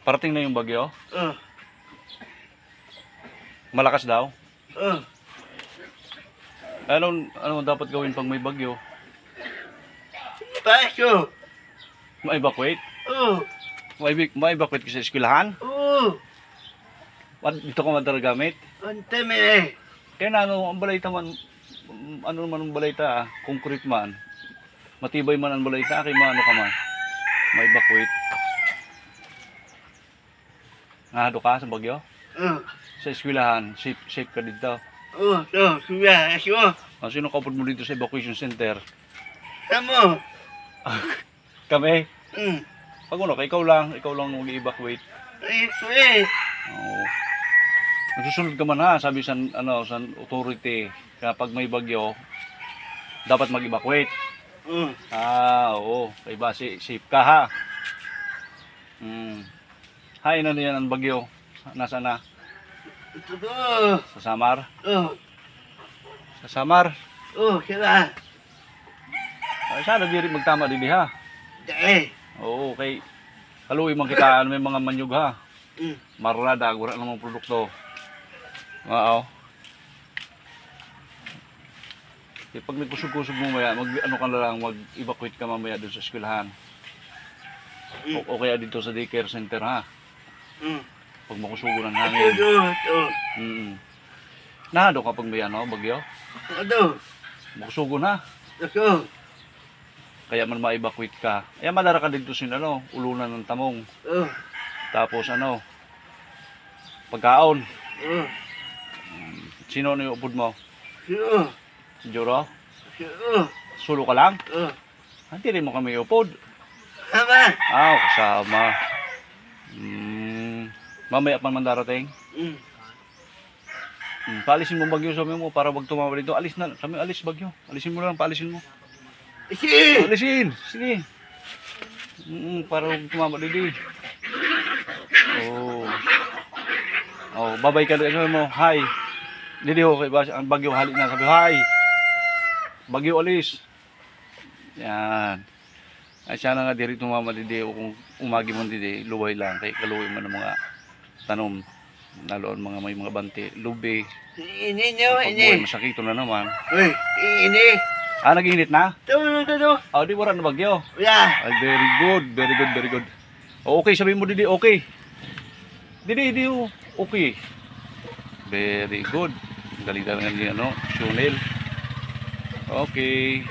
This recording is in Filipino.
Parating na yung bagyo? Oh. Malakas daw? Oh. Ano dapat gawin pag may bagyo? Paso. Ma-evacuate? Oh. Ma-evacuate ka sa eskwelahan? Oh. Dito ka madaragamit? Ante me. Kaya na ang balayta man, ano naman ang balayta, concrete man. Matibay man ang balayta, kay maano ka man. Ma-evacuate. Nahado ka sa bagyo? Oh. Sa eskwelahan, safe ka dito. Oh. So, suya. Asyo. Sino kapod mo dito sa evacuation center? Samo. Kami? Hmm. Ikaw lang mag-evacuate. Eh. Oo. Nagsusunod ka man ha, sabi sa authority, kapag may bagyo, dapat mag-evacuate. Oh. Oo. Kaya ba, safe ka ha? Hay na yan ang bagyo. Nasa na? Ito do. Sa Samar? Oh. Sa Samar? Oh, sila. Ay, sana diri magtama dili ha. Dai. Oo, okay. Kaluwi man kita may mga manyug ha. Hmm. Marada, gura namang produkto. Oo. Pag nagkusog-kusog mo maya, mag-evacuate ka mamaya doon sa eskwelahan. O kaya dito sa daycare center ha. Pag makusugo ng Ito hangin. do. Ito. Nahado kapag may bagyo. Ito. Makusugo na. Ito. Kaya man ma-evacuate ka. Kaya madara ka dito sin ulunan ng tamong. Oh. Tapos pagkaon. Oh. Sino yung upod mo? Sino? Si Juro? Sino? Sulo ka lang? Oh. Hindi rin mo kami upod. Ama. Kasama. Mamaya pa man darating. Paalisin mo bagyo sabi mo para wag tumama dito. Alis na. Sabi alis bagyo. Alisin mo lang, paalisin mo. Sige. Alisin. Sige. Para wag tumama dito. Babay ka sabi mo. Hi. Dili ho kay ang bagyo halik na sabi hi. Bagyo alis. Yan. Ay sana nga diri tumama dito kung umagi man dito luway lang kay kaluwi man ng mga tanom. Naloon may mga banti, lubi. Ini nyo, Pagbuhay, masakito na naman. Uy, ini. Nag-init na? Ito. Di wala na bagyo. Yeah. Ay, very good. Okay, sabihin mo Didi, okay. Didi, okay. Very good. Galing talaga Shunel. Okay.